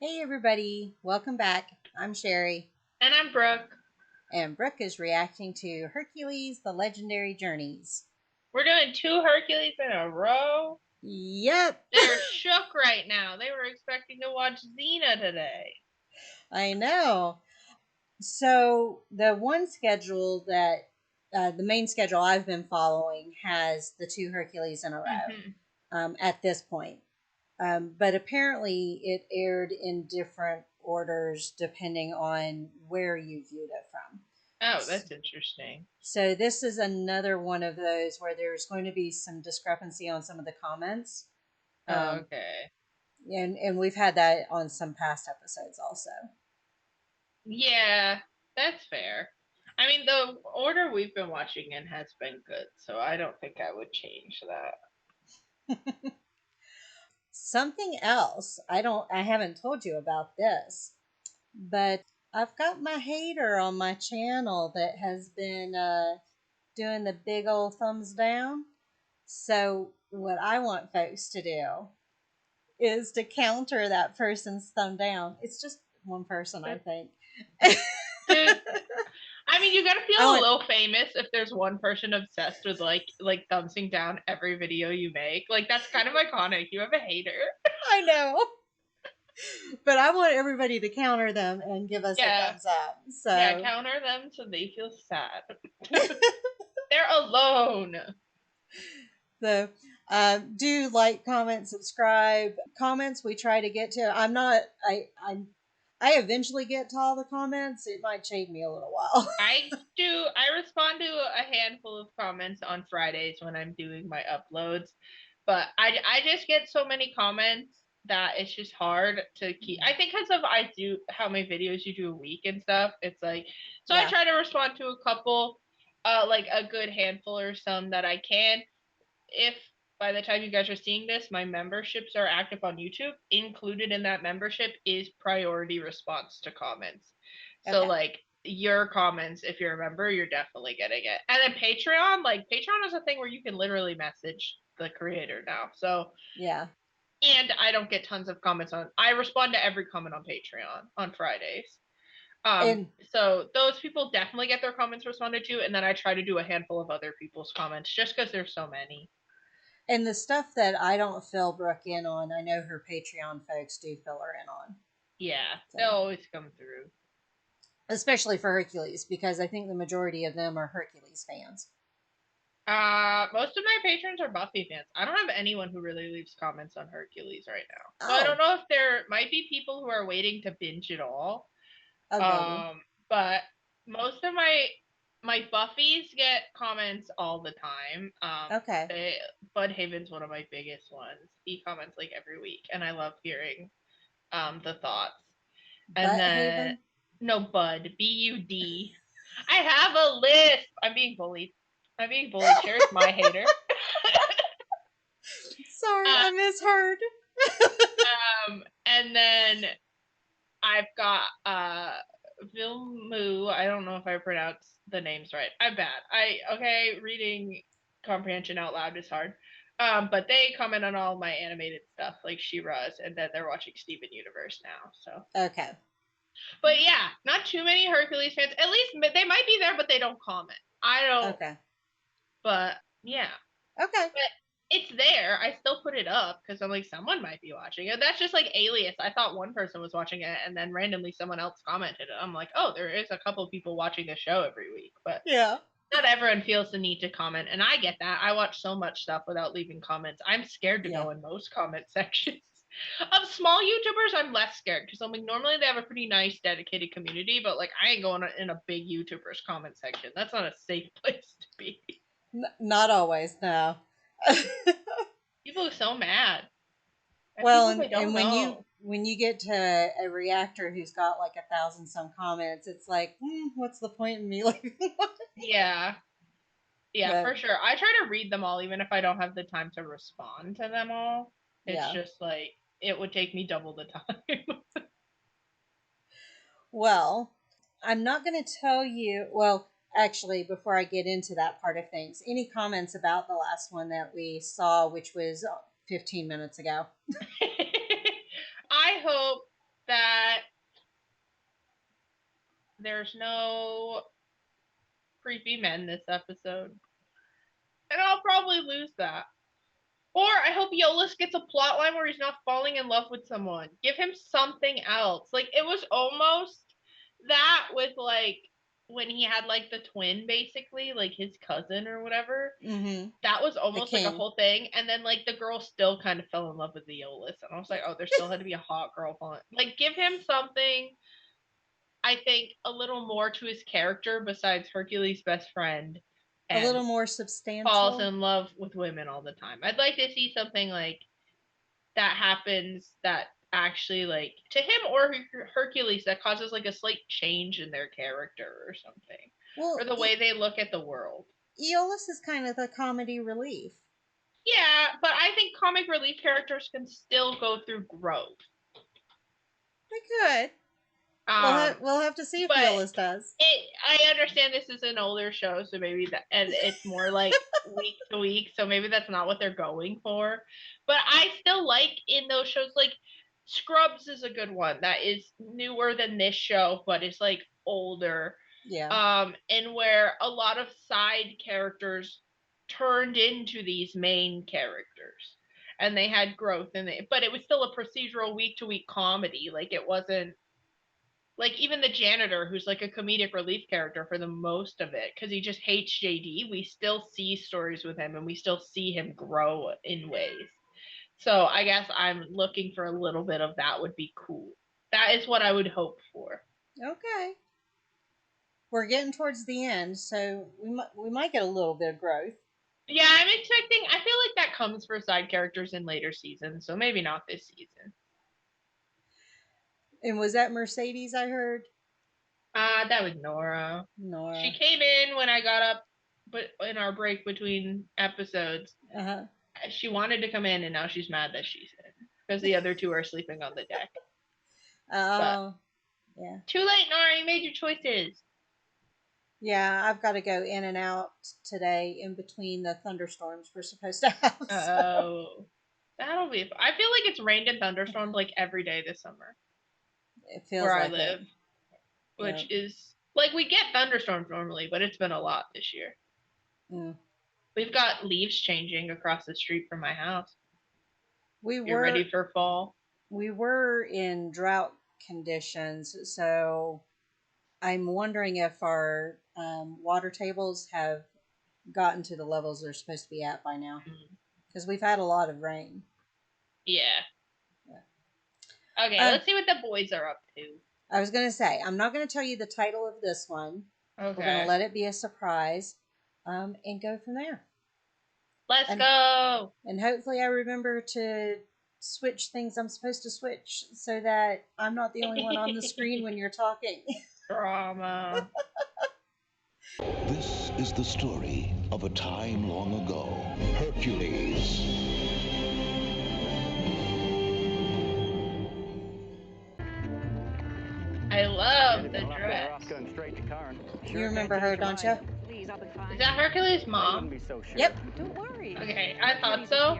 Hey everybody, welcome back. I'm Sherry, And I'm Brooke. and Brooke is reacting to Hercules, The Legendary Journeys. We're doing two Hercules in a row. Yep, They're shook right now. They were expecting to watch Xena today. I know. So the one schedule that the main schedule I've been following has the two Hercules in a row Hmm. at this point. But apparently it aired in different orders depending on where you viewed it from. Oh, that's interesting. So this is another one of those where there's going to be some discrepancy on some of the comments. Oh, Um, okay. and we've had that on some past episodes also. Yeah, that's fair. I mean, the order we've been watching in has been good, so I don't think I would change that. Something else, I haven't told you about this, but I've got my hater on my channel that has been doing the big old thumbs down. So what I want folks to do is to counter that person's thumb down. It's just one person, I That, think. dude, I mean, you gotta I feel a want, little famous if there's one person obsessed with like thumbsing down every video you make. Like that's kind of iconic. You have a hater. I know, but I want everybody to counter them and give us a Yeah. thumbs up. Yeah, So, counter them so they feel sad. They're alone. so do like, comment, subscribe. Comments we try to get to. I'm not. I eventually get to all the comments. It might take me a little while. I respond to a handful of comments on Fridays when I'm doing my uploads, but I just get so many comments that it's just hard to keep. I think because of I do how many videos you do a week and stuff. It's like so I Yeah. try to respond to a couple, like a good handful or some that I can. If by the time you guys are seeing this, my memberships are active on YouTube, included in that membership is priority response to comments. So Okay. like your comments, if you're a member, you're definitely getting it. And then Patreon, like Patreon is a thing where you can literally message the creator now. So Yeah. and I don't get tons of comments on I respond to every comment on Patreon on Fridays. And So those people definitely get their comments responded to, and then I try to do a handful of other people's comments just because there's so many. and the stuff that I don't fill Brooke in on, I know her Patreon folks do fill her in on. Yeah, they'll So, always come through. especially for Hercules, because I think the majority of them are Hercules fans. Most of my patrons are Buffy fans. I don't have anyone who really leaves comments on Hercules right now. So I don't Oh, know if there might be people who are waiting to binge it all. oh, maybe. But most of my Buffies get comments all the time. Okay. They, Bud Haven's one of my biggest ones. He comments like every week, and I love hearing the thoughts. And But then Haven, no Bud, Bud. I have a list. I'm being bullied. I'm being bullied. Cher's my hater. sorry, Uh, I misheard. and then I've got Vilmu. I don't know if I pronounced the names right. I'm bad. Reading comprehension out loud is hard. But they comment on all my animated stuff like She-Ra's, and then they're watching Steven Universe now. So, Okay. but yeah, not too many Hercules fans. At least they might be there, but they don't comment. I don't. Okay. But yeah, Okay. but it's there. I still put it up because I'm like, someone might be watching it. That's just like Alias. I thought one person was watching it, and then randomly someone else commented. I'm like, oh, there is a couple people watching the show every week, but Yeah. not everyone feels the need to comment, and I get that. I watch so much stuff without leaving comments. I'm scared to Yeah. go in most comment sections. Of small YouTubers, I'm less scared because I'm like normally they have a pretty nice dedicated community, but like I ain't going in a big YouTuber's comment section. That's not a safe place to be. Not always, no. People are so mad at Well, people and, they don't know. when you get to a reactor who's got like 1,000 some comments, it's like, what's the point in me leaving one? Yeah, yeah, But for sure. I try to read them all, even if I don't have the time to respond to them all. It's yeah. just like it would take me double the time. Well, I'm not going to tell you. Well, actually, before I get into that part of things, any comments about the last one that we saw, which was 15 minutes ago? I hope. that there's no creepy men this episode. And I'll probably lose that. Or I hope Yolis gets a plot line where he's not falling in love with someone. Give him something else. Like, it was almost that with, like, when he had, like, the twin, basically, like, his cousin or whatever. Mm-hmm. That was almost like a whole thing. And then, like, the girl still kind of fell in love with the Yolis. And I was like, oh, there still had to be a hot girl falling. Like, give him something, I think, a little more to his character besides Hercules' best friend. A little more substantial. Falls in love with women all the time. I'd like to see something like that happens that actually, like, to him or Hercules, that causes like a slight change in their character or something. Well, or the way they look at the world. Aeolus is kind of the comedy relief. Yeah, but I think comic relief characters can still go through growth. They could. We'll have to see if Aeolus does. I understand this is an older show, so maybe that, and it's more like week to week, so maybe that's not what they're going for. But I still like in those shows, like Scrubs is a good one that is newer than this show, but it's like older. Yeah. And where a lot of side characters turned into these main characters, and they had growth in it, but it was still a procedural week to week comedy. Like, it wasn't. Like, even the janitor, who's like a comedic relief character for the most of it, because he just hates JD, we still see stories with him and we still see him grow in ways. So I guess I'm looking for a little bit of that would be cool. That is what I would hope for. Okay. We're getting towards the end, so we might get a little bit of growth. Yeah, I'm expecting, I feel like that comes for side characters in later seasons, so maybe not this season. And was that Mercedes I heard? That was Nora. She came in when I got up, but in our break between episodes. Uh-huh. She wanted to come in, and now she's mad that she's in because the other two are sleeping on the deck. Oh, yeah. Too late, Nora. You made your choices. Yeah, I've got to go in and out today in between the thunderstorms we're supposed to have. Oh, that'll be. I feel like it's rained and thunderstormed like every day this summer. It feels where like I live, which is like we get thunderstorms normally, but it's been a lot this year. Mm. We've got leaves changing across the street from my house. You're ready for fall. We were in drought conditions, so I'm wondering if our water tables have gotten to the levels they're supposed to be at by now, because we've had a lot of rain. Yeah. Okay, let's see what the boys are up to. I was going to say, I'm not going to tell you the title of this one. Okay. We're going to let it be a surprise and go from there. Let's go! And hopefully I remember to switch things I'm supposed to switch so that I'm not the only one on the screen when you're talking. Drama. This is the story of a time long ago. Hercules. I love the dress. You remember her, don't you? Is that Hercules' mom? Yep. Don't worry. Okay, I thought so.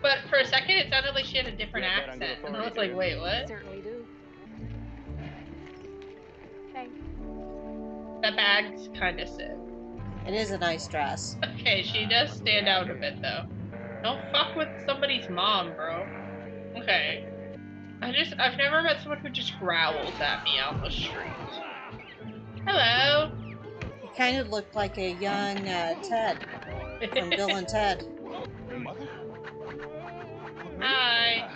But for a second, it sounded like she had a different accent. And I was like, wait, what? Certainly do. Hey. That bag's kind of sick. It is a nice dress. Okay, she does stand out a bit, though. Don't fuck with somebody's mom, bro. Okay. I've never met someone who just growls at me out the street. Hello. He kind of looked like a young Ted from Bill and Ted. Hi.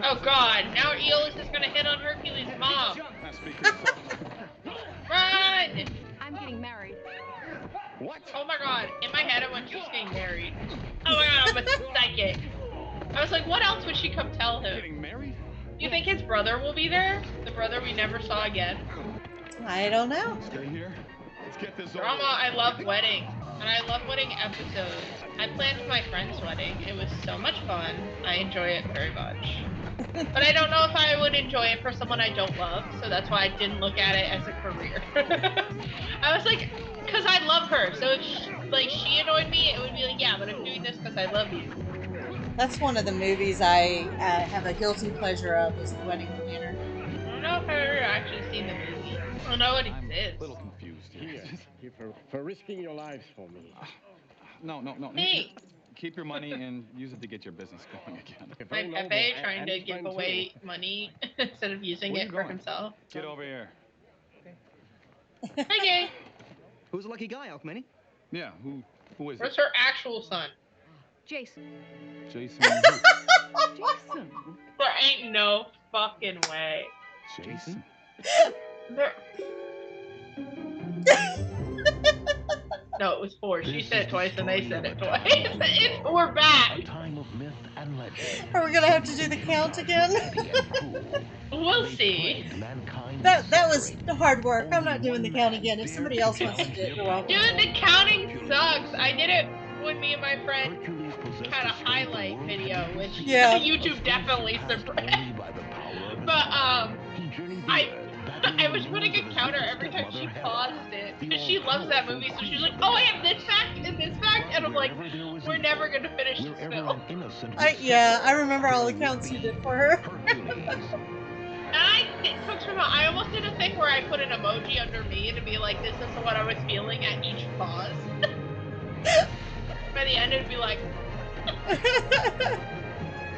Oh god, now Aeolus is gonna hit on Hercules' mom. Run! I'm getting married. What? Oh my god, in my head I went, she's getting married. Oh my god, I'm a psychic. I was like, what else would she come tell him? Getting married? You think his brother will be there? The brother we never saw again? I don't know. Stay here. Let's get this over. Drama, I love weddings. And I love wedding episodes. I planned my friend's wedding. It was so much fun. I enjoy it very much. But I don't know if I would enjoy it for someone I don't love, so that's why I didn't look at it as a career. I was like, because I love her, so if she annoyed me, it would be like, yeah, but I'm doing this because I love you. That's one of the movies I have a guilty pleasure of, is The Wedding Planner. never actually seen the movie. I don't know what I'm a exists. little confused here. Here, for risking your lives for me. No. Hey. Keep your money and use it to get your business going again. My Pepe trying to give away money instead of using Where it you for going? himself. Get over here. Hi, gay. Who's the lucky guy, Alcmene? Yeah, who is Where's it? her actual son? Jason. Jason. Who? Jason. There ain't no fucking way. Jason? There... No, it was 4. She said it twice and they said it twice. We're back. A time of myth and legend. Are we gonna have to do the count again? We'll see. That was hard work. I'm not doing the count again. If somebody else wants to do it, you're welcome. Dude, the counting sucks. I did it when me and my friend had a highlight video, which YouTube definitely suppressed. But I was putting a counter every time she paused it because she loves that movie. So she's like, "Oh, I have this fact and this fact," and I'm like, "We're never gonna finish this film." I remember all the counts you did for her. I almost did a thing where I put an emoji under me to be like, "This is what I was feeling at each pause." By the end, it'd be like,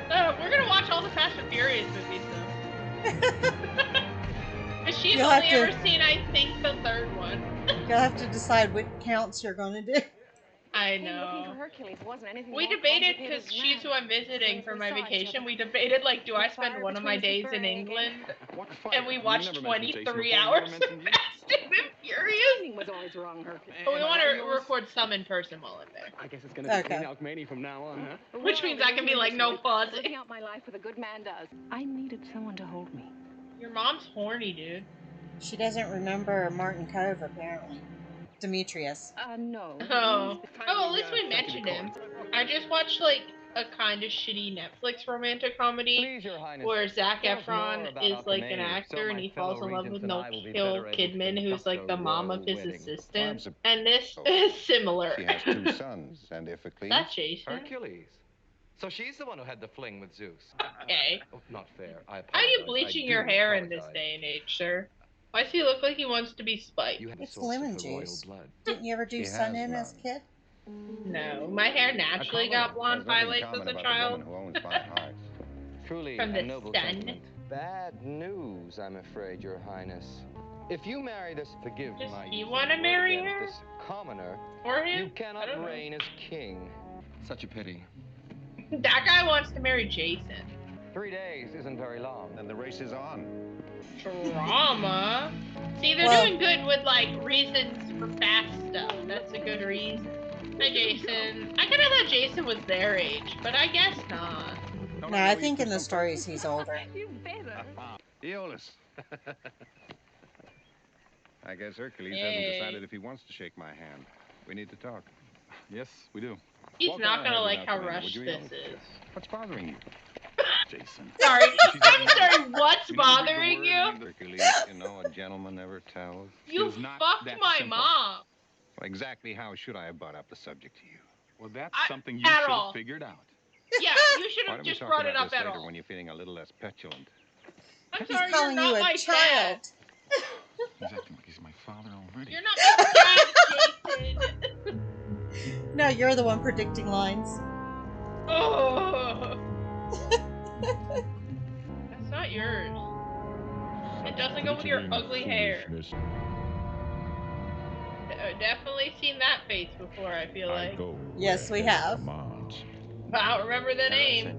"We're gonna watch all the Fast and Furious movies, though." But she's only ever seen, I think, the 3rd one. You'll have to decide what counts you're going to do. I Looking know. for Hercules wasn't anything We more debated complicated because than she's that. who I'm visiting As for we my saw each vacation. other. We debated, like, do I The spend fire one of my between days us in burning England? What fire? And we You watched never mentioned Jason 23 before. You hours never of mentioned you. Fast and Furious. Timing was always wrong, Hercules. But we Am I want right, to Yours? record some in person while I'm there. I guess it's gonna be Okay. Alcmene from now on, huh? Which means I can be like, no pausing. Living out my life with a good man does. I needed someone to hold me. Your mom's horny, dude. She doesn't remember Martin Cove, apparently. Demetrius. No. Oh, at least we mentioned him. I just watched, like, a kind of shitty Netflix romantic comedy Please, Your Highness. where Zac Tell us more Efron about is, like, an Alcmene, actor so and my he fellow falls in love regents with and I will be Nicole better able to Kidman, who's, like, the conduct a mom of royal his wedding. assistant. And this is similar. She has 2 sons, and if Is that Jason? Hercules. So she's the one who had the fling with Zeus. Okay. Oh, not fair. I apologize. How are you I bleaching do your hair in this apologize. day and age, sir? Why does he look like he wants to be spiked? You have a It's source lemon of the royal juice. blood. Didn't you ever do She Sun has In as a none. kid? No, my hair naturally got blonde highlights as a child. Who owns my heart. Truly From a the noble sun. sentiment. Bad news, I'm afraid, Your Highness. If you marry this, forgive Does my he use of wanna the word marry again, her? this commoner, Or him? you I cannot don't know. reign as king. Such a pity. That guy wants to marry Jason. 3 days isn't very long. Then the race is on. Drama. See, they're Well- doing good with, like, reasons for fast stuff. That's a good reason. Hi, Jason. I kinda thought Jason was their age, but I guess not. No, I think in the stories he's older. You better. Aeolus. I guess Hercules Hey. hasn't decided if he wants to shake my hand. We need to talk. Yes, we do. He's Walk not on gonna ahead like how without me, rushed would you, this Aeolus? is. What's bothering you? Jason. Sorry. I'm sorry, what's You never read the bothering word you? and Hercules, you know, a gentleman never tells. You It is not fucked that my simple. mom. Well, exactly how should I have brought up the subject to you? Well, that's I- something you at should all. have figured out. Yeah, you should Why have don't we just talk brought it about up this at later all. when you're feeling a little less petulant? I'm He's sorry, you're calling not you my a child. dad. He's acting like he's my father already. You're not my dad, Jason. No, you're the one predicting lines. Oh. That's not yours. It doesn't go with your ugly hair. Definitely seen that face before, I feel like. Yes, we have. But I don't remember the name.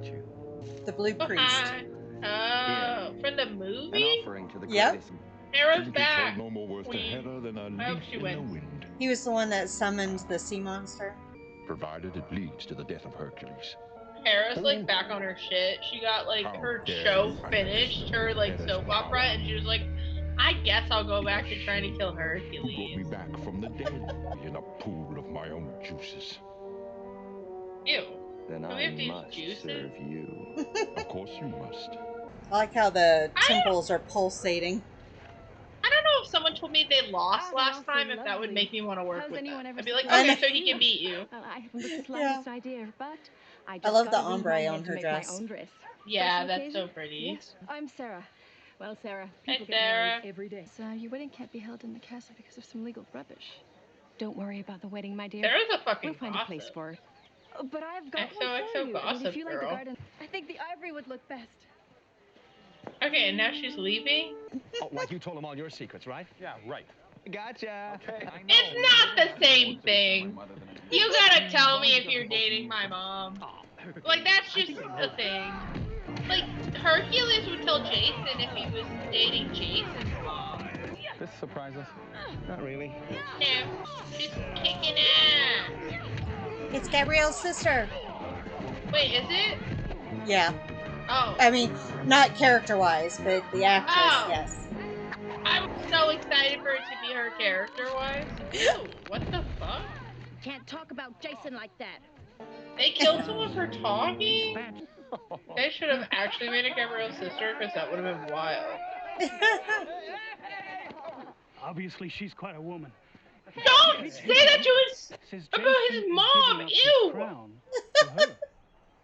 The Blue Oh, Priest. hi. Oh, from the An movie? offering to the Yep. greatest. Arrow's back. No more worth to Queen. heather than a I hope leaf she in the wins. wind, He was the one that summoned the sea monster. provided it leads to the death of Hercules. Hera's like back on her shit. She got like How her dare show you finished, her like Hera's soap opera, power. and she was like, I guess I'll go back to trying to kill Who brought Hercules. me back from the dead in a pool of my own juices. Ew. Then Do we have I these must juices? serve you. Of course you must. I like how the I- temples are pulsating. I don't know if someone told me they lost Ah, last they're time, awfully if that would lovely. make me want to work How's with anyone them. ever I'd be like, surprised okay, so me? he can beat you. Well, I haven't the slightest idea, but I I just love the got it in my ombre head on to her make dress. My own dress. Yeah, Special that's so occasion? pretty. Yes, I'm Sarah. Well, Sarah, Hey, people get married Sarah. every day. So your wedding can't be held in the castle because of some legal rubbish. Don't worry about the wedding, my dear. Sarah's a fucking We'll find a place gossip. for it. Oh, but I've got one XOXO for you. gossip If you like the girl. garden, I think the ivory would look best. Okay, and now she's leaving? Oh, like you told him all your secrets, right? Yeah, right. Gotcha. Okay. It's not the same thing. You gotta tell me if you're dating my mom. Like, that's just the thing. Like, Hercules would tell Jason if he was dating Jason's mom. This surprise us? Not really. No, she's kicking ass. It's Gabrielle's sister. Wait, is it? Yeah. Oh. I mean, not character-wise, but the actress, Oh. yes. I'm so excited for it to be her character-wise. Ew, what the fuck? Can't talk about Jason like that. They killed someone for talking? They should have actually made a Gabrielle's sister, because that would have been wild. Obviously, she's quite a woman. Don't say that to his about his mom. Ew.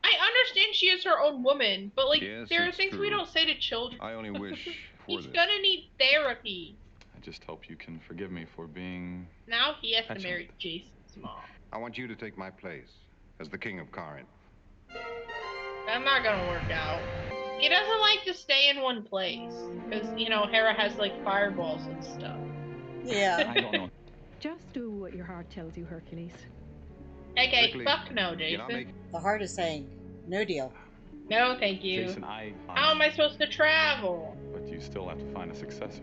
I understand she is her own woman, but like Yes, there are it's things we true. don't say to children. I only wish for He's this. gonna need therapy. I just hope you can forgive me for being... Now he has to That's marry Jason's mom. I want you to take my place as the king of Corinth. That's not gonna work out. He doesn't like to stay in one place because you know Hera has like fireballs and stuff. Yeah. I don't know. Just do what your heart tells you, Hercules. Okay, Quickly, fuck no, you're not Jason. making- The heart is saying, no deal. No, thank you. Jason, How am I supposed to travel? But you still have to find a successor.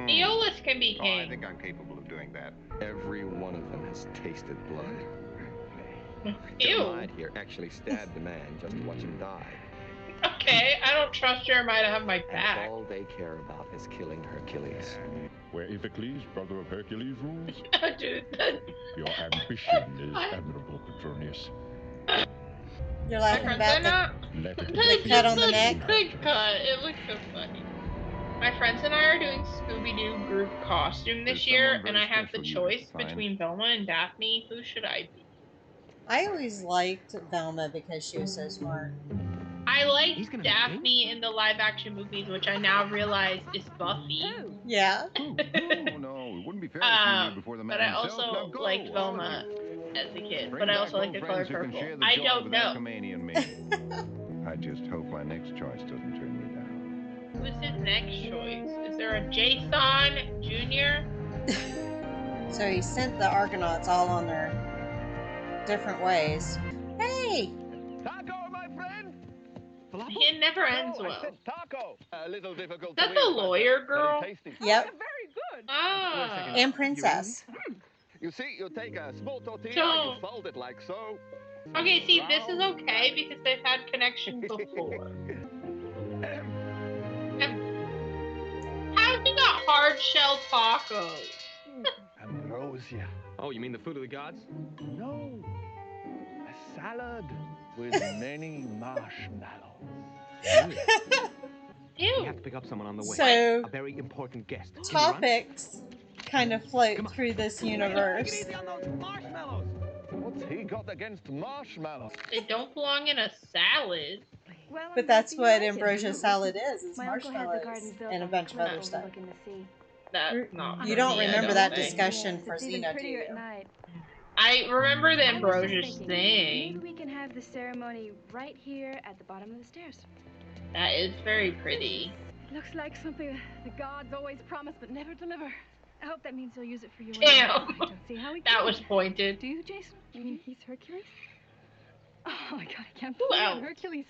Aeolus can be Oh, I king. think I'm capable of doing that. Every one of them has tasted blood. Ew. Jeremiah here actually stabbed a man just to watch him die. Okay, I don't trust Jeremiah to have my And back. all they care about is killing Hercules. Where Iphicles, brother of Hercules, rules, Dude, your ambition is admirable, Petronius. You're my laughing friends about are not. Let it The cut on the neck? The cut. It looks so funny. My friends and I are doing Scooby-Doo group costume this There's year, someone and very I have the special you choice have to find. between Velma and Daphne. Who should I be? I always liked Velma because she was so smart. I like Daphne in the live-action movies, which I now realize is Buffy. Yeah. Oh, no, it wouldn't be fair to see you before the man But I himself. also Now go, liked all Velma of you. as a kid. Bring But I back also like old the color friends who can purple. share the I joy don't with know. Alcmene and me. I just hope my next choice doesn't turn me down. Who's his next choice? Is there a Jason Jr.? So he sent the Argonauts all on their different ways. Hey! Taco, my friend. It never ends No, I well. said taco. A little difficult. That's to the read, but lawyer very girl? tasty. Yep. Very good. Ah. And Princess. You see, you take a small tortilla, So- you fold it like so. Okay, see, this is okay because they've had connection before. How's he got hard shell tacos? Ambrosia. Oh, you mean the food of the gods? No. A salad with many marshmallows. We Ew. have to pick up someone on the way. So, A very important guest. Can you run? topics kind of float through this universe. What's he got against marshmallows? They don't belong in a salad. Well, But that's what ambrosia salad is My uncle had the marshmallows garden built and a on bunch of cliff other stuff. overlooking the sea. That's not. You for don't me, I remember don't that think. discussion Yes, for it's even Xena, do prettier at you? night. I remember the I was just Ambrosia's thinking, thing. Maybe we can have the ceremony right here at the bottom of the stairs. That is very pretty. Looks like something the gods always promise but never deliver. I hope that means you'll use it for your Damn. wedding. I don't see how we That can. was pointed. Do you, Jason? You mean he's Hercules? Oh my god, I can't Who believe else? Hercules.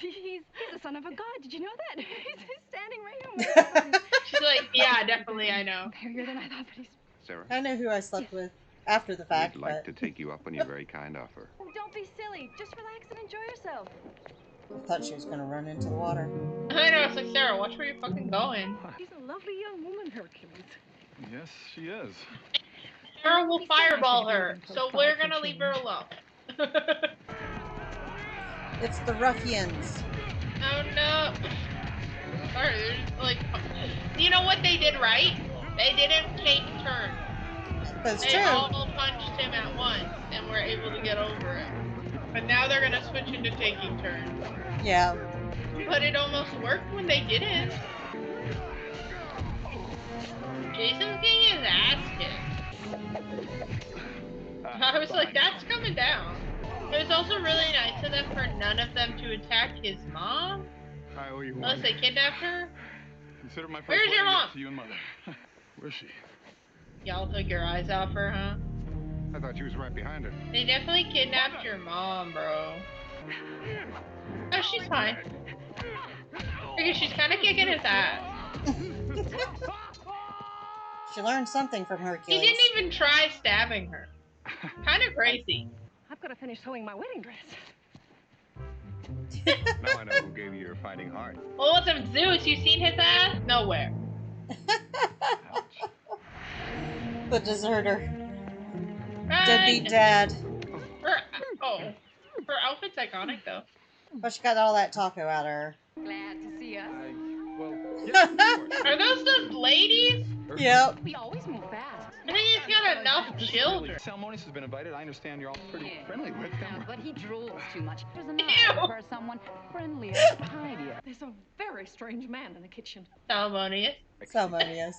He's the son of a god. Did you know that? He's standing right here. She's like, yeah, definitely, I know. Hairier than I thought, but he's. Sarah, I know who I slept with after the fact, we'd like but to take you up on your very kind offer. Oh, don't be silly. Just relax and enjoy yourself. I thought she was going to run into the water. I know, it's like, Sarah, watch where you're fucking going. She's a lovely young woman, Hercules. Yes, she is. Sarah will fireball her, so we're gonna leave her alone. It's the ruffians. Oh no. Sorry, they're just like, you know what they did right? They didn't take turns. That's They true. all punched him at once and were able to get over it. But now they're gonna switch into taking turns. Yeah. But it almost worked when they didn't. Jason's getting his ass kicked. I was like, that's coming down. It was also really nice of them for none of them to attack his mom. I owe you Unless one. they kidnapped her. Consider my first Where's your wedding mom? gift to you and mother. Where's she? Y'all took your eyes off her, huh? I thought she was right behind her. They definitely kidnapped your mom, bro. Oh, she's fine. Because she's kind of kicking his ass. She learned something from He Hercules. didn't even try stabbing her. Kind of crazy. I've got to finish sewing my wedding dress. Now I know who gave you your fighting heart. Well, what's up, Zeus? You seen his ass? Nowhere. The deserter. Right. Deadbeat dad. Her outfit's iconic though. But she got all that taco out of her. Glad to see us. Well, yeah, of course. Are those ladies? Yep. We always move fast. I think he's got enough children. Salmonis has been invited. I understand you're all pretty friendly with Yeah, them. but he drools too much. There's an Ew. eye for someone friendlier, tidier. There's a very strange man in the kitchen. Salmonius. Salmonius.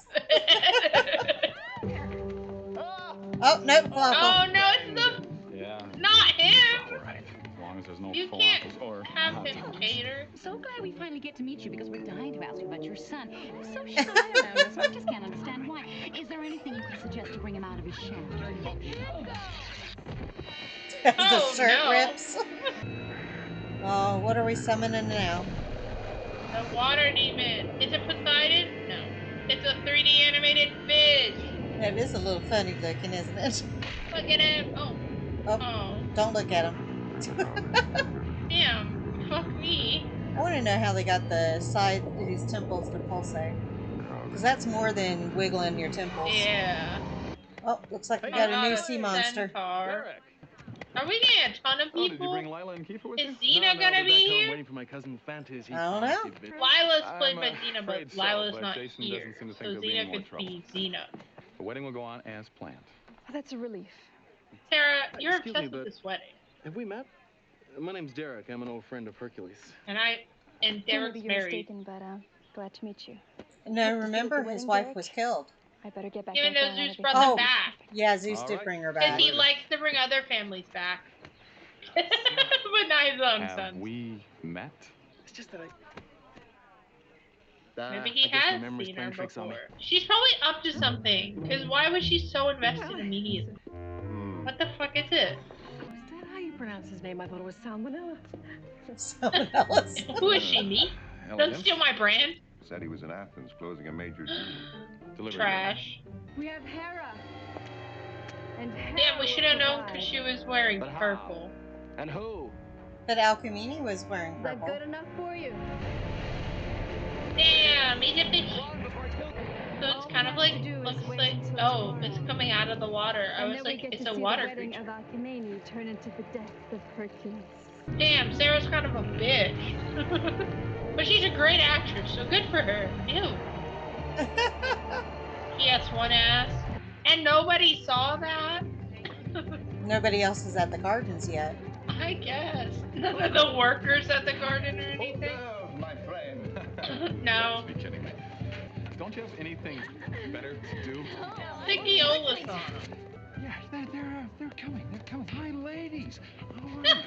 Oh, nope. Oh no, it's the Yeah. not him. All right. As long as there's no You falafels can't or have hot him dogs. cater. So glad we finally get to meet you because we're dying to ask you about your son. He's so shy around us. I just can't understand why. Is there anything you could suggest to bring him out of his shell? The Oh, shirt no. rips. Oh, what are we summoning now? The water demon. Is it Poseidon? No. It's a 3D animated fish. It is a little funny looking, isn't it? Look at him. Oh. Oh, Oh. don't look at him. Damn. Fuck me. I want to know how they got the side of his temples to pulsate. Because that's more than wiggling your temples. Yeah. Oh, looks like we How got a about new sea monster. centaur? Derek. Are we getting a ton of Oh, did you people? bring Lila and Kiefer with Is you? Xena gonna be here? Waiting for my cousin Fantasy. I don't know. Lila's played I'm by Xena, but afraid so, Lila's but not Jason here. doesn't seem to So think there'll be any Xena more could trouble. be Xena. The wedding will go on as planned. Oh, that's a relief. Sarah, you're Excuse obsessed me, with but- this wedding. Have we met? My name's Derek. I'm an old friend of Hercules. And Derek's Maybe you're married. mistaken, but glad to meet you. No, remember the his wedding, wife Derek? was killed. I better get back. Even working though on Zeus everything. brought Oh. them back. Yeah, Zeus All did right. bring her Because back. he likes to bring other families back. But not his own Have sons. we met? It's just that Maybe I he guess my has memory's seen her playing tricks on me. before. She's probably up to something. Because why was she so invested immediately? What the fuck is it? Is that how you pronounce his name? I thought it was salmonella. Someone else. Who is she, me? Don't Elegant. steal my brand. Said he was in Athens closing a major deal. Delivery. Trash. We have Hera. And Damn, we should have known because she was wearing But how? purple. And who? But Alcmene was wearing Is that purple. good enough for you? Damn, he's a fish. Run before I kill you. So it's kind of like, looks like, oh, it's coming out of the water. I was like, it's a water Wedding creature. of Alcmene turn into the death of Hercules. Damn, Sarah's kind of a bitch. But she's a great actress, so good for her. Ew. He has one ass. And nobody saw that? Nobody else is at the gardens yet. I guess. None of the workers at the garden or anything? my friend. No. Be kidding me. Don't you have anything better to do? Stick the Ola song. Yeah, they're coming. They're coming. Hi, ladies. All right.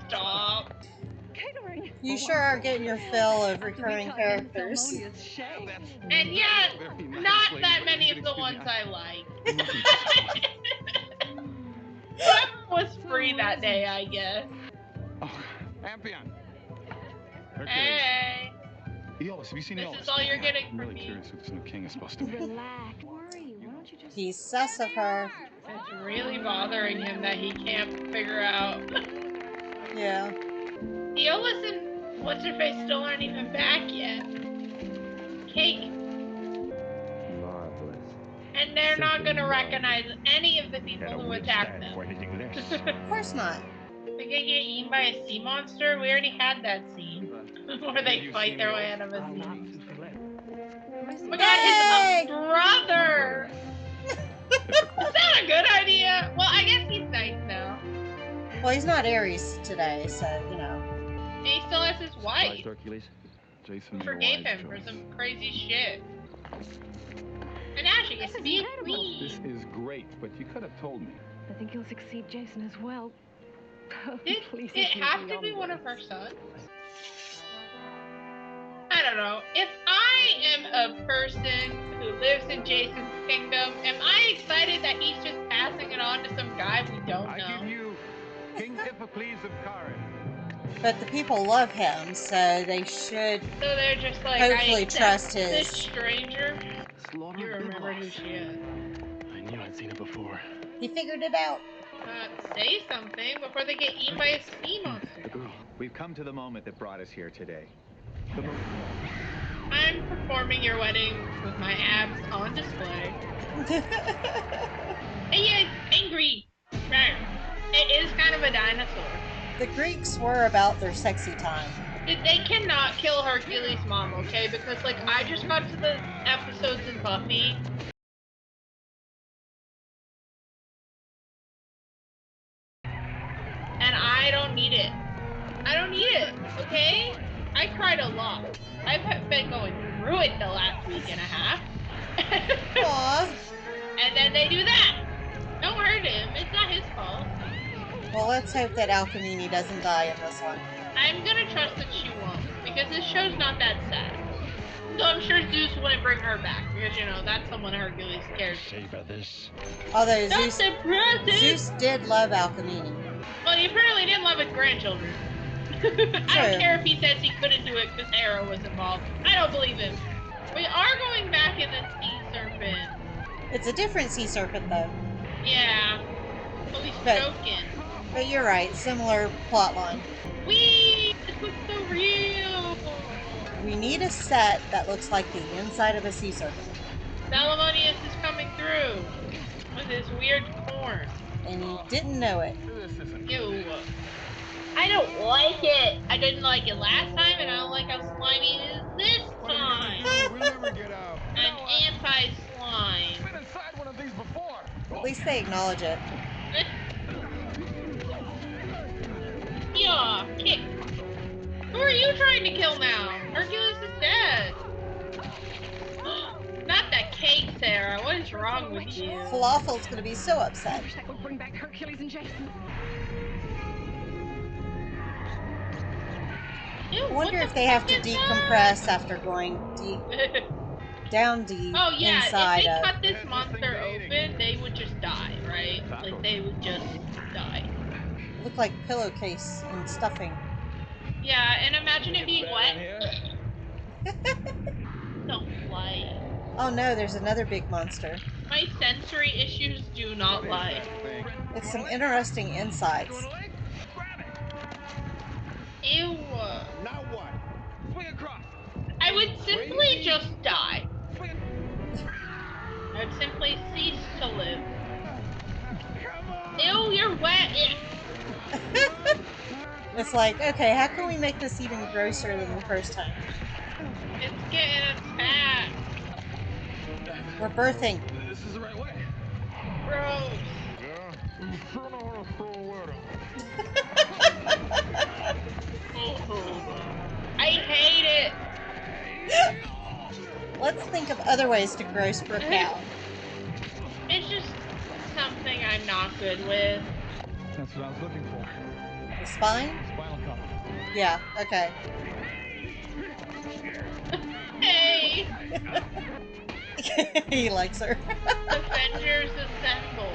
Stop. Catering. You sure are getting your fill of recurring characters. And yet, Very nice, not lady, that but many if of you the could excuse ones me, I like. I'm looking Whoever was free that day, I guess. Oh, Amphion. Hercules. Hey. Aeolus, have you seen This Aeolus? is all you're getting I'm from really me. curious who this new king is supposed to be. Relax. Worry. Why don't you just? He's sus of her. It's really bothering him that he can't figure out. Yeah. Aeolus and What's-Her-Face still aren't even back yet. Cake. Marvelous. And they're not Simply gonna marvelous. recognize any of the And people I who wouldn't attacked stand them. for anything less. Of course not. They get eaten by a sea monster? We already had that scene. Where they You've fight seen their those? way out of a sea. Where's Oh my god, Yay! his brother! Is that a good idea? Well, I guess he's nice now. Well, he's not Aries today, so, you know. He still has his wife. Surprised, Hercules? Jason made a Forgave wise him for choice. some crazy shit. And now she gets to be a queen. This is great, but you could have told me. I think you'll succeed Jason as well. Did it have to be one of her sons? I don't know. If I am a person who lives in Jason's kingdom, am I excited that he's just passing it on to some guy we don't know? I give you King Hippocles of Corinth. But the people love him, so they should So they're just like, hopefully I accept trust this his. stranger. Slaughter You of remember who Biblos. she is. I knew I'd seen it before. He figured it out. Say something before they get eaten by a sea monster. The girl. We've come to the moment that brought us here today. The moment. I'm performing your wedding with my abs on display. He is angry. It is kind of a dinosaur. The Greeks were about their sexy time. They cannot kill Hercules' mom, okay? Because, like, I just got to the episodes in Buffy. And I don't need it. I don't need it, okay? I cried a lot. I've been going through it the last week and a half. Aww. And then they do that. Don't hurt him. It's not his fault. Well, let's hope that Alcmene doesn't die in this one. I'm gonna trust that she won't, because this show's not that sad. So I'm sure Zeus wouldn't bring her back, because, you know, that's someone Hercules cares. Savor this. Although That's the present! Zeus did love Alcmene. Well, he apparently didn't love his grandchildren. I don't care if he says he couldn't do it because Hera was involved. I don't believe him. We are going back in the sea serpent. It's a different sea serpent, though. Yeah. Well, he's But- joking. But you're right, similar plotline. Whee! This looks so real! We need a set that looks like the inside of a sea serpent. Salamonius is coming through with his weird corn. And you didn't know it. Ew. I don't like it. I didn't like it last time, and I don't like how slimy it is this time. We'll never get out. I'm anti-slime. Been inside one of these before. At least they acknowledge it. Yeah, kick. Who are you trying to kill now? Hercules is dead. Not that cake, Sarah. What is wrong with you? Falafel's gonna be so upset. That would bring back Hercules and Jason. Ew, I wonder what if the they have fuck to is decompress after going deep, that? down deep Oh yeah, inside if they of. cut this monster open, they would just die, right? Like they would just die. Look like pillowcase and stuffing. Yeah, and imagine it being wet. Don't lie. Oh no, there's another big monster. My sensory issues do not lie. It's some interesting insides. Ew. Now what? Swing across. I would simply just die. I would simply cease to live. Ew, you're wet. It's like, okay, how can we make this even grosser than the first time? It's getting attacked. We're birthing. This is the right way. Gross. Yeah, you sure know how to throw a letter. I hate it. Let's think of other ways to gross Brooke out. It's just something I'm not good with. That's what I was looking for. The spine? Spinal column. Yeah, okay. Hey, He likes her. Avengers Assemble.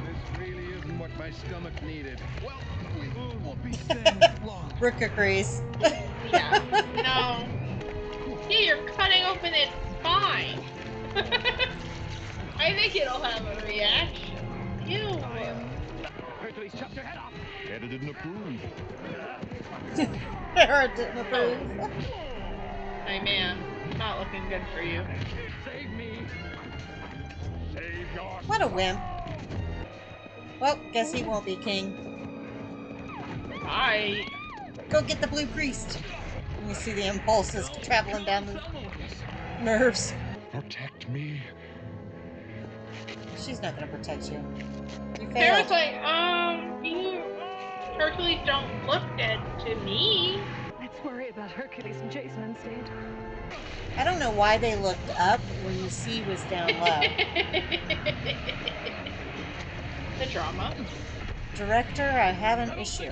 This really isn't what my stomach needed. Well, we won't be staying long. Brooke agrees. Yeah. No. See, you're cutting open its spine. I think it'll have a reaction. Ew. Hercules chopped your head off. Ed didn't approve. Hera didn't approve. Hey man, not looking good for you. Save me. Save your... What a wimp. Well, guess he won't be king. I. Go get the blue priest. And you see the impulses traveling down the nerves. Protect me. She's not gonna protect you. You Sarah's failed. like, you Hercules don't look dead to me. Let's Hercules and Jason instead. I don't know why they looked up when the sea was down low. The drama. Director, I have an issue.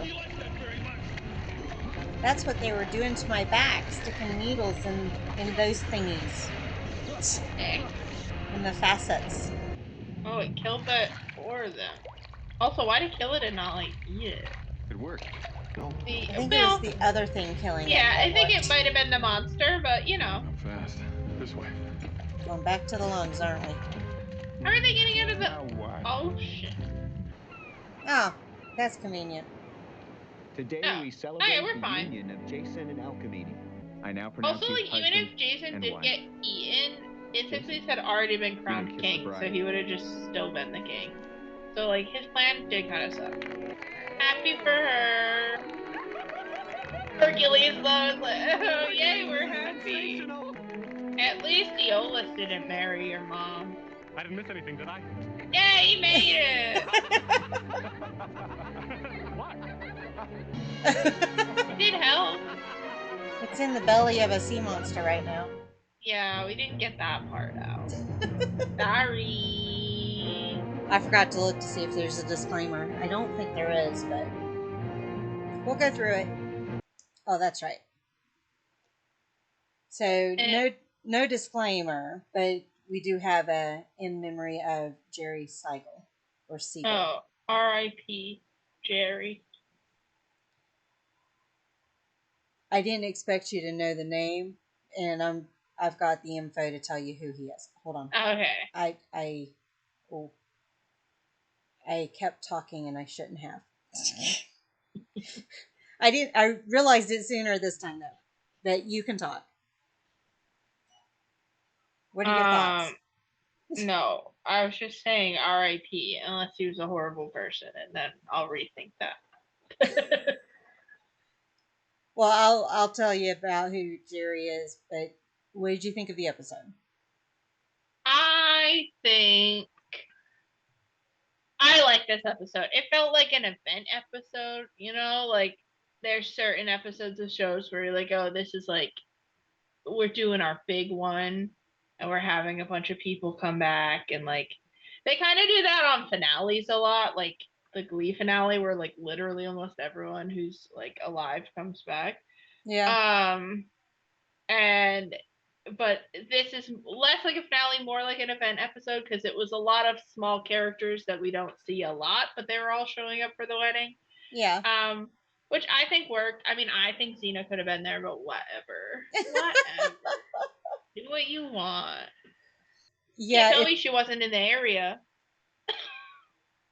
That's what they were doing to my back, sticking needles in those thingies. In the facets. Oh, it killed the four of them. Also, why did it kill it and not, like, eat it? It worked. I think it was the other thing killing it. Yeah, I think worked. it might have been the monster, but, you know. Up fast. This way. Going back to the lungs, aren't we? How are they getting out of the ocean? Oh, that's convenient. Today Oh. we celebrate Okay, we're the fine. union of Jason and Alcmene. I now pronounce Also, you like, even husband if Jason and did wife. get eaten, Ithacis had already been crowned kiss the king, so bride. he would have just still been the king. So, like, his plan did kind of suck. Happy for her. Hercules, though, is like, oh, yay, we're happy. At least Aeolus didn't marry your mom. I didn't miss anything, did I? Yay, he made it! What? It did help. It's in the belly of a sea monster right now. Yeah, we didn't get that part out. Sorry. I forgot to look to see if there's a disclaimer. I don't think there is, but we'll go through it. Oh, that's right. So no disclaimer, but we do have a in memory of Jerry Siegel or Siegel. Oh, R.I.P. Jerry. I didn't expect you to know the name, and I've got the info to tell you who he is. Hold on. Okay. I kept talking and I shouldn't have. I realized it sooner this time though. That you can talk. What are your thoughts? No, I was just saying R.I.P. unless he was a horrible person, and then I'll rethink that. Well, I'll tell you about who Jerry is, but what did you think of the episode? I think I like this episode. It felt like an event episode, you know, like there's certain episodes of shows where you're like, oh, this is like we're doing our big one and we're having a bunch of people come back, and like they kind of do that on finales a lot, like the Glee finale where like literally almost everyone who's like alive comes back. Yeah. And but this is less like a finale, more like an event episode, because it was a lot of small characters that we don't see a lot, but they were all showing up for the wedding. Yeah. Which I think worked. I mean, I think Xena could have been there, but whatever. Whatever. Do what you want. Yeah. Can't tell me she wasn't in the area.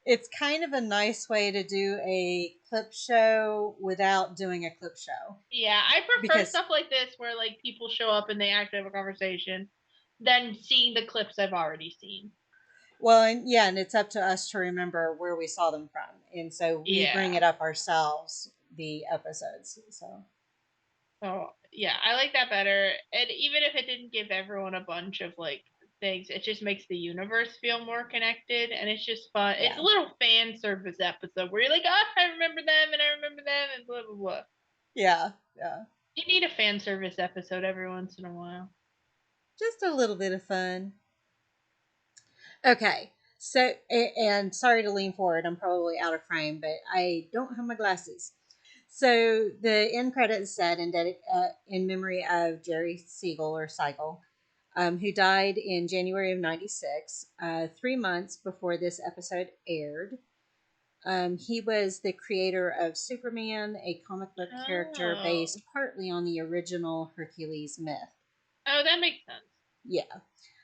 It's kind of a nice way to do a clip show without doing a clip show. Yeah, I prefer stuff like this where like people show up and they actually have a conversation than seeing the clips I've already seen. Well, and it's up to us to remember where we saw them from, and so we bring it up ourselves, the episodes. So yeah, I like that better. And even if it didn't give everyone a bunch of like things, it just makes the universe feel more connected, and it's just fun. Yeah. It's a little fan service episode where you're like, oh, I remember them, and I remember them, and blah blah blah. Yeah. You need a fan service episode every once in a while. Just a little bit of fun. Okay, so, and sorry to lean forward, I'm probably out of frame, but I don't have my glasses. So the end credits said in memory of Jerry Siegel or Siegel, who died in January of '96, 3 months before this episode aired. He was the creator of Superman, a comic book character based partly on the original Hercules myth. Oh, that makes sense. Yeah.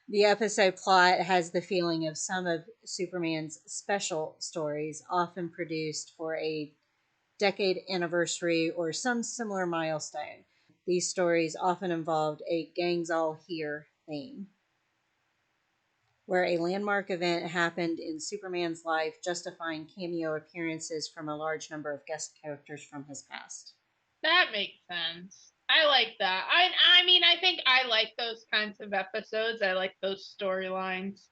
The episode plot has the feeling of some of Superman's special stories, often produced for a decade anniversary or some similar milestone. These stories often involved a gangs all here theme, where a landmark event happened in Superman's life, justifying cameo appearances from a large number of guest characters from his past. That makes sense. I like that. I mean, I think I like those kinds of episodes. I like those storylines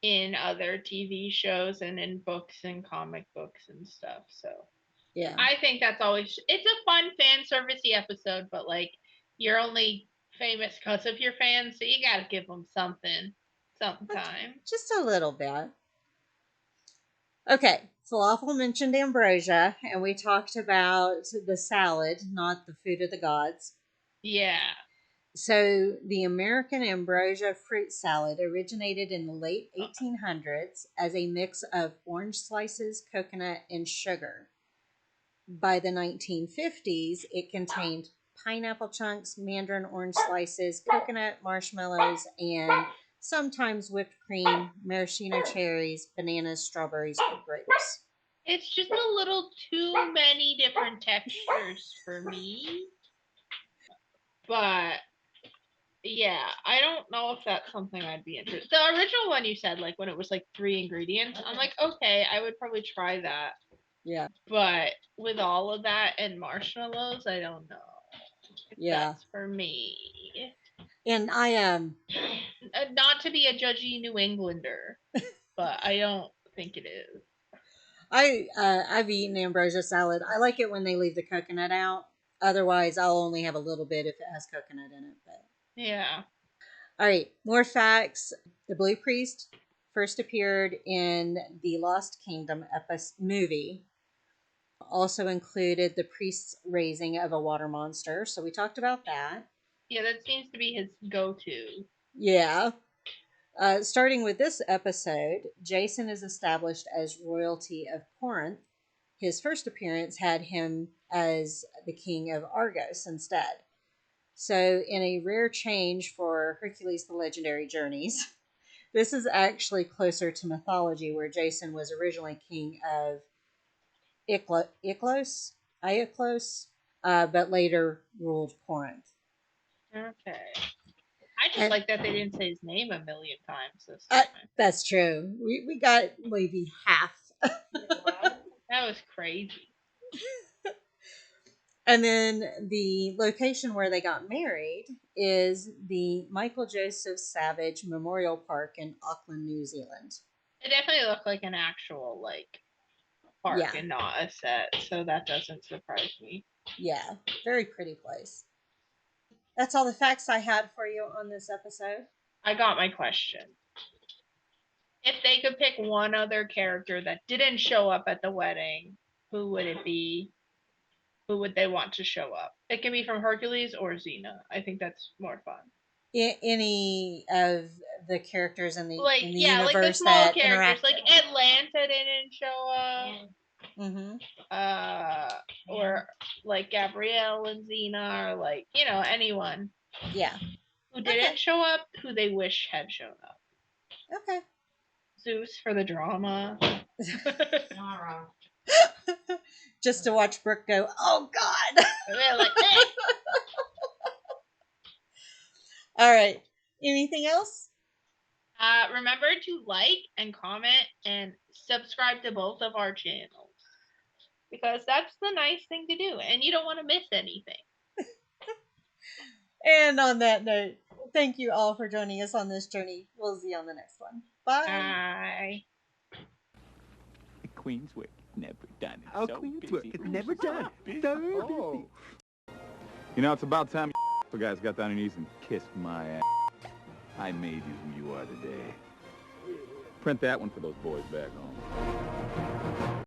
in other TV shows and in books and comic books and stuff. So Yeah. I think that's always, it's a fun fan servicey episode, but like you're only famous because of your fans, so you gotta give them something sometime. Just a little bit. Okay, Falafel mentioned ambrosia, and we talked about the salad, not the food of the gods. Yeah. So the American ambrosia fruit salad originated in the late 1800s as a mix of orange slices, coconut, and sugar. By the 1950s, it contained pineapple chunks, mandarin orange slices, coconut, marshmallows, and sometimes whipped cream, maraschino cherries, bananas, strawberries, or grapes. It's just a little too many different textures for me. But yeah, I don't know if that's something I'd be interested. The original one you said, like when it was like 3 ingredients, I'm like, okay, I would probably try that. Yeah. But with all of that and marshmallows, I don't know. Yeah. That's for me. And I Not to be a judgy New Englander, but I don't think it is. I've eaten ambrosia salad. I like it when they leave the coconut out. Otherwise, I'll only have a little bit if it has coconut in it. But yeah. All right, more facts. The Blue Priest first appeared in the Lost Kingdom movie. Also included the priest's raising of a water monster. So we talked about that. Yeah, that seems to be his go-to. Yeah. Starting with this episode, Jason is established as royalty of Corinth. His first appearance had him as the king of Argos instead. So, in a rare change for Hercules the Legendary Journeys, this is actually closer to mythology, where Jason was originally king of Iolcos, but later ruled Corinth. Okay. I just like that they didn't say his name a million times this time. time. That's true. We got maybe half. That was crazy. And then the location where they got married is the Michael Joseph Savage Memorial Park in Auckland, New Zealand. It definitely looked like an actual park and not a set, so that doesn't surprise me. Yeah, very pretty place. That's all the facts I had for you on this episode. I got my question. If they could pick one other character that didn't show up at the wedding, who would it be? Who would they want to show up? It can be from Hercules or Xena. I think that's more fun. Any of the characters in the universe, like the small characters, like Atlanta didn't show up. Or like Gabrielle and Xena, or anyone. Yeah. Who didn't show up, who they wish had shown up. Okay. Zeus for the drama. Not wrong. Just to watch Brooke go, oh God. They're like, hey. All right. Anything else? Remember to like and comment and subscribe to both of our channels, because that's the nice thing to do, and you don't want to miss anything. And on that note, thank you all for joining us on this journey. We'll see you on the next one. Bye. Bye. The Queen's work never done. Our Queen's work is never done. So busy. You know, it's about time you guys got down on your knees and kissed my ass. I made you who you are today. Print that one for those boys back home.